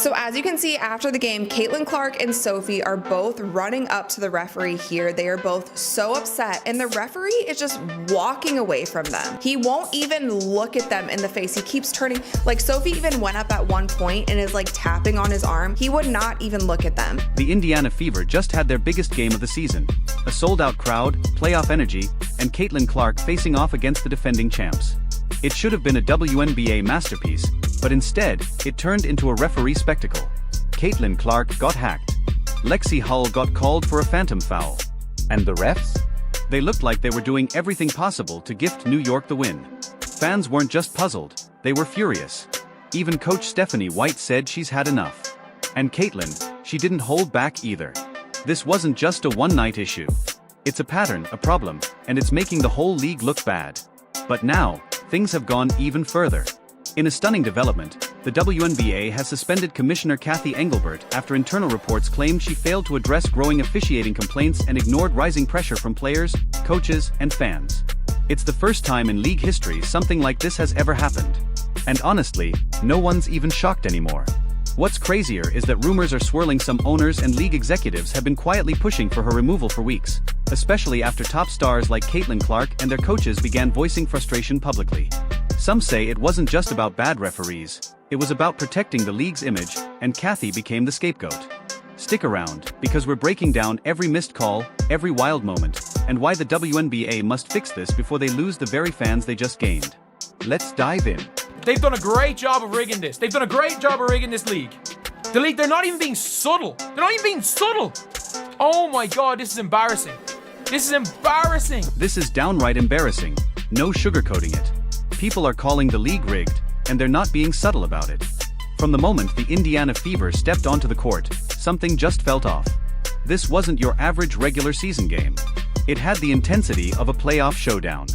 So as you can see after the game, Caitlin Clark and Sophie are both running up to the referee here. They are both so upset, and the referee is just walking away from them. He won't even look at them in the face. He keeps turning, like Sophie even went up at one point and is like tapping on his arm. He would not even look at them. The Indiana Fever just had their biggest game of the season. A sold-out crowd, playoff energy, and Caitlin Clark facing off against the defending champs. It should have been a WNBA masterpiece, but instead, it turned into a referee spectacle. Caitlin Clark got hacked. Lexie Hull got called for a phantom foul. And the refs? They looked like they were doing everything possible to gift New York the win. Fans weren't just puzzled, they were furious. Even coach Stephanie White said she's had enough. And Caitlin, she didn't hold back either. This wasn't just a one-night issue. It's a pattern, a problem, and it's making the whole league look bad. But now, things have gone even further. In a stunning development, the WNBA has suspended Commissioner Cathy Engelbert after internal reports claimed she failed to address growing officiating complaints and ignored rising pressure from players, coaches, and fans. It's the first time in league history something like this has ever happened. And honestly, no one's even shocked anymore. What's crazier is that rumors are swirling some owners and league executives have been quietly pushing for her removal for weeks, especially after top stars like Caitlin Clark and their coaches began voicing frustration publicly. Some say it wasn't just about bad referees, it was about protecting the league's image, and Cathy became the scapegoat. Stick around, because we're breaking down every missed call, every wild moment, and why the WNBA must fix this before they lose the very fans they just gained. Let's dive in. They've done a great job of rigging this. They've done a great job of rigging this league. The league, they're not even being subtle. They're not even being subtle. Oh my God, this is embarrassing. This is embarrassing. This is downright embarrassing. No sugarcoating it. People are calling the league rigged, and they're not being subtle about it. From the moment the Indiana Fever stepped onto the court, something just felt off. This wasn't your average regular season game. It had the intensity of a playoff showdown.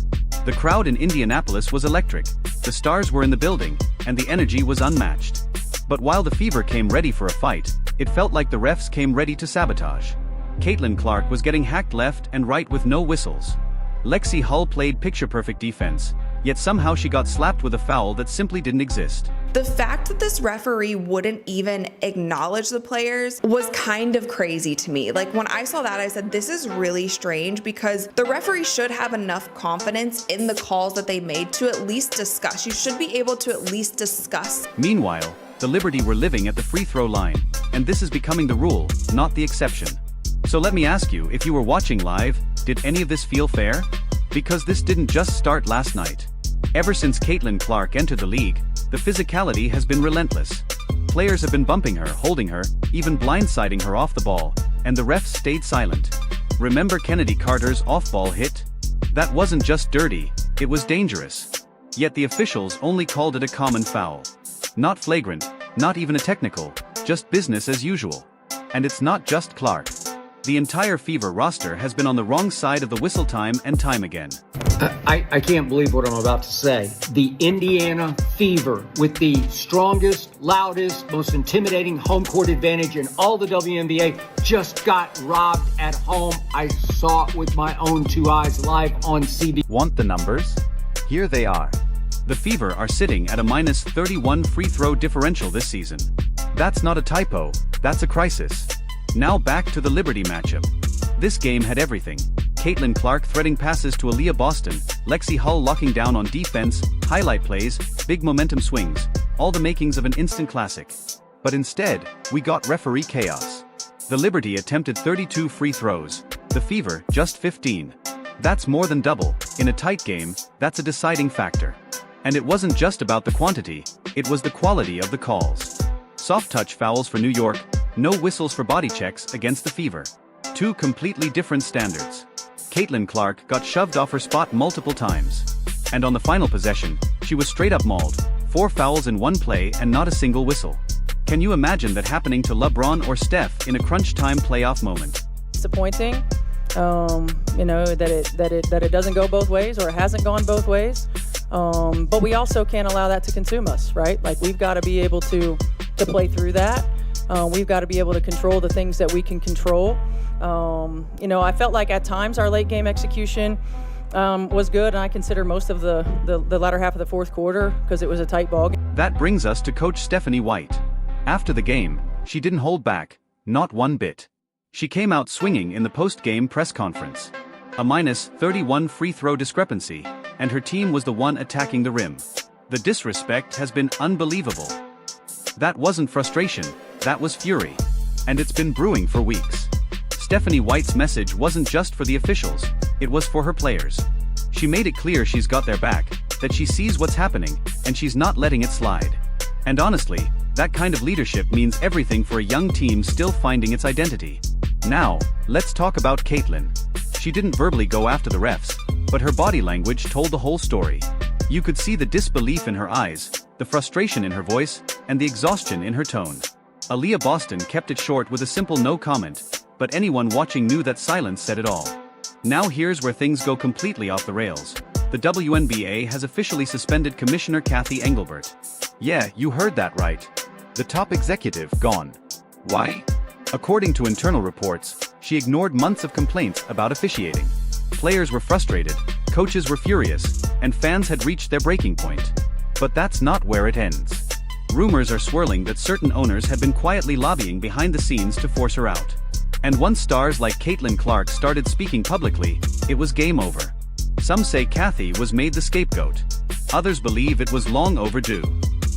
The crowd in Indianapolis was electric, the stars were in the building, and the energy was unmatched. But while the Fever came ready for a fight, it felt like the refs came ready to sabotage. Caitlin Clark was getting hacked left and right with no whistles. Lexie Hull played picture-perfect defense, yet somehow she got slapped with a foul that simply didn't exist. The fact that this referee wouldn't even acknowledge the players was kind of crazy to me. Like when I saw that, I said, this is really strange because the referee should have enough confidence in the calls that they made to at least discuss. You should be able to at least discuss. Meanwhile, the Liberty were living at the free throw line, and this is becoming the rule, not the exception. So let me ask you, if you were watching live, did any of this feel fair? Because this didn't just start last night. Ever since Caitlin Clark entered the league, the physicality has been relentless. Players have been bumping her, holding her, even blindsiding her off the ball, and the refs stayed silent. Remember Kennedy Carter's off-ball hit? That wasn't just dirty, it was dangerous. Yet the officials only called it a common foul. Not flagrant, not even a technical, just business as usual. And it's not just Clark. The entire Fever roster has been on the wrong side of the whistle time and time again. I can't believe what I'm about to say. The Indiana Fever, with the strongest, loudest, most intimidating home court advantage in all the WNBA, just got robbed at home. I saw it with my own two eyes live on CB. Want the numbers? Here they are. The Fever are sitting at a -31 free throw differential this season. That's not a typo, that's a crisis. Now back to the Liberty matchup. This game had everything. Caitlin Clark threading passes to Aaliyah Boston, Lexie Hull locking down on defense, highlight plays, big momentum swings, all the makings of an instant classic. But instead, we got referee chaos. The Liberty attempted 32 free throws, the Fever just 15. That's more than double. In a tight game, that's a deciding factor. And it wasn't just about the quantity, it was the quality of the calls. Soft touch fouls for New York, no whistles for body checks against the Fever. Two completely different standards. Caitlin Clark got shoved off her spot multiple times. And on the final possession, she was straight up mauled, 4 fouls in one play and not a single whistle. Can you imagine that happening to LeBron or Steph in a crunch time playoff moment? Disappointing, that it doesn't go both ways, or it hasn't gone both ways. But we also can't allow that to consume us, right? Like we've got to be able to play through that. We've got to be able to control the things that we can control. I felt like at times our late game execution was good, and I consider most of the latter half of the fourth quarter because it was a tight ball game. That brings us to Coach Stephanie White. After the game, she didn't hold back, not one bit. She came out swinging in the post-game press conference. A -31 free throw discrepancy, and her team was the one attacking the rim. The disrespect has been unbelievable. That wasn't frustration, that was fury. And it's been brewing for weeks. Stephanie White's message wasn't just for the officials, it was for her players. She made it clear she's got their back, that she sees what's happening, and she's not letting it slide. And honestly, that kind of leadership means everything for a young team still finding its identity. Now, let's talk about Caitlin. She didn't verbally go after the refs, but her body language told the whole story. You could see the disbelief in her eyes, the frustration in her voice, and the exhaustion in her tone. Aaliyah Boston kept it short with a simple no comment, but anyone watching knew that silence said it all. Now here's where things go completely off the rails. The WNBA has officially suspended Commissioner Cathy Engelbert. Yeah, you heard that right. The top executive gone. Why? According to internal reports, she ignored months of complaints about officiating. Players were frustrated, coaches were furious, and fans had reached their breaking point. But that's not where it ends. Rumors are swirling that certain owners had been quietly lobbying behind the scenes to force her out. And once stars like Caitlin Clark started speaking publicly, it was game over. Some say Cathy was made the scapegoat. Others believe it was long overdue.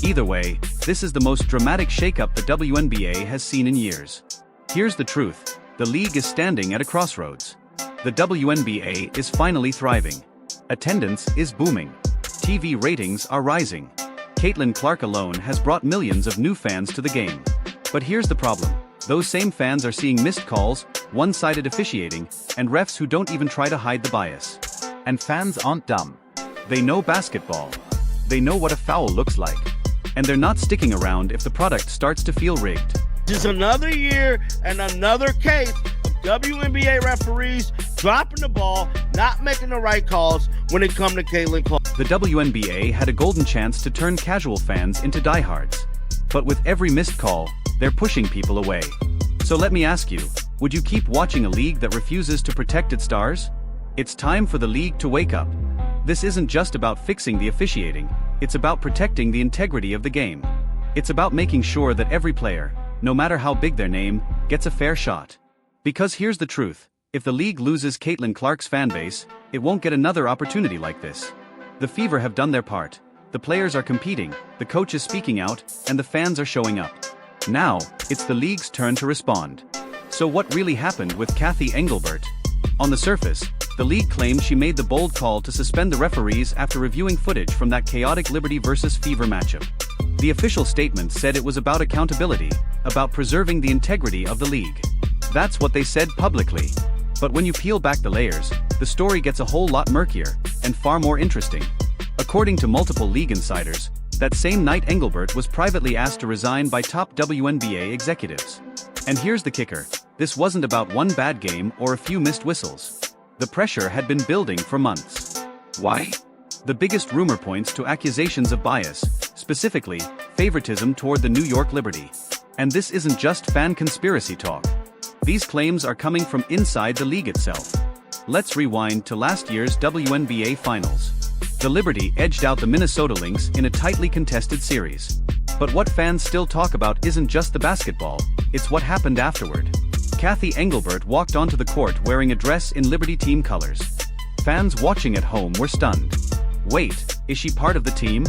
Either way, this is the most dramatic shakeup the WNBA has seen in years. Here's the truth, the league is standing at a crossroads. The WNBA is finally thriving. Attendance is booming. TV ratings are rising. Caitlin Clark alone has brought millions of new fans to the game. But here's the problem. Those same fans are seeing missed calls, one-sided officiating, and refs who don't even try to hide the bias. And fans aren't dumb. They know basketball. They know what a foul looks like. And they're not sticking around if the product starts to feel rigged. This is another year and another case of WNBA referees dropping the ball, not making the right calls when it comes to Caitlin Clark. The WNBA had a golden chance to turn casual fans into diehards. But with every missed call, they're pushing people away. So let me ask you, would you keep watching a league that refuses to protect its stars? It's time for the league to wake up. This isn't just about fixing the officiating, it's about protecting the integrity of the game. It's about making sure that every player, no matter how big their name, gets a fair shot. Because here's the truth, if the league loses Caitlin Clark's fanbase, it won't get another opportunity like this. The Fever have done their part. The players are competing, the coach is speaking out, and the fans are showing up. Now, it's the league's turn to respond. So what really happened with Cathy Engelbert? On the surface, the league claimed she made the bold call to suspend the referees after reviewing footage from that chaotic Liberty versus Fever matchup. The official statement said it was about accountability, about preserving the integrity of the league. That's what they said publicly. But when you peel back the layers, the story gets a whole lot murkier, and far more interesting. According to multiple league insiders, that same night Engelbert was privately asked to resign by top WNBA executives. And here's the kicker, this wasn't about one bad game or a few missed whistles. The pressure had been building for months. Why? The biggest rumor points to accusations of bias, specifically, favoritism toward the New York Liberty. And this isn't just fan conspiracy talk. These claims are coming from inside the league itself. Let's rewind to last year's WNBA Finals. The Liberty edged out the Minnesota Lynx in a tightly contested series. But what fans still talk about isn't just the basketball, it's what happened afterward. Cathy Engelbert walked onto the court wearing a dress in Liberty team colors. Fans watching at home were stunned. Wait, is she part of the team?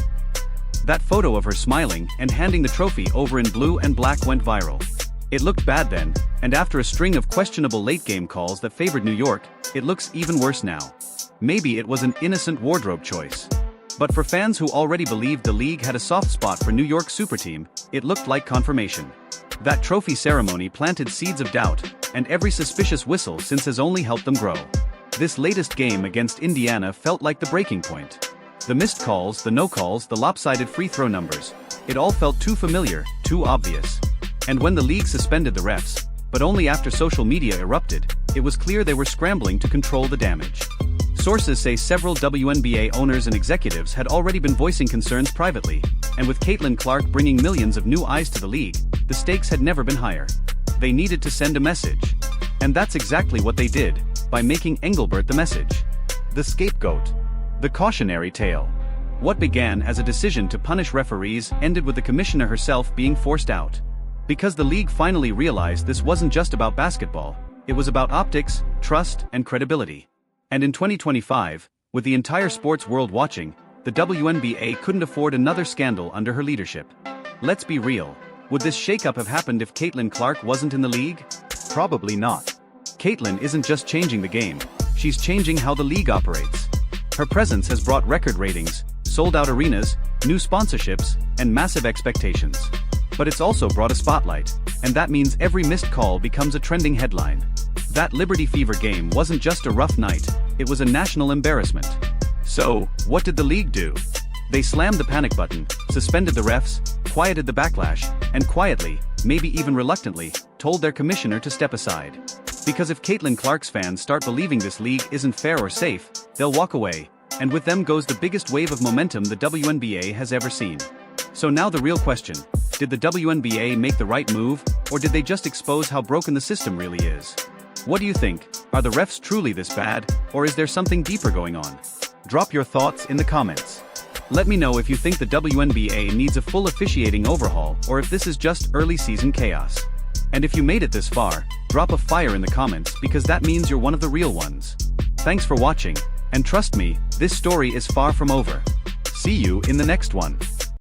That photo of her smiling and handing the trophy over in blue and black went viral. It looked bad then, and after a string of questionable late-game calls that favored New York, it looks even worse now. Maybe it was an innocent wardrobe choice. But for fans who already believed the league had a soft spot for New York's super team, it looked like confirmation. That trophy ceremony planted seeds of doubt, and every suspicious whistle since has only helped them grow. This latest game against Indiana felt like the breaking point. The missed calls, the no calls, the lopsided free throw numbers, it all felt too familiar, too obvious. And when the league suspended the refs, but only after social media erupted, it was clear they were scrambling to control the damage. Sources say several WNBA owners and executives had already been voicing concerns privately, and with Caitlin Clark bringing millions of new eyes to the league, the stakes had never been higher. They needed to send a message. And that's exactly what they did, by making Engelbert the message. The scapegoat. The cautionary tale. What began as a decision to punish referees ended with the commissioner herself being forced out. Because the league finally realized this wasn't just about basketball, it was about optics, trust, and credibility. And in 2025, with the entire sports world watching, the WNBA couldn't afford another scandal under her leadership. Let's be real. Would this shakeup have happened if Caitlin Clark wasn't in the league? Probably not. Caitlin isn't just changing the game, she's changing how the league operates. Her presence has brought record ratings, sold-out arenas, new sponsorships, and massive expectations. But it's also brought a spotlight, and that means every missed call becomes a trending headline. That Liberty Fever game wasn't just a rough night, it was a national embarrassment. So, what did the league do? They slammed the panic button, suspended the refs, quieted the backlash, and quietly, maybe even reluctantly, told their commissioner to step aside. Because if Caitlin Clark's fans start believing this league isn't fair or safe, they'll walk away, and with them goes the biggest wave of momentum the WNBA has ever seen. So now the real question, did the WNBA make the right move, or did they just expose how broken the system really is? What do you think? Are the refs truly this bad, or is there something deeper going on? Drop your thoughts in the comments. Let me know if you think the WNBA needs a full officiating overhaul or if this is just early season chaos. And if you made it this far, drop a fire in the comments because that means you're one of the real ones. Thanks for watching, and trust me, this story is far from over. See you in the next one.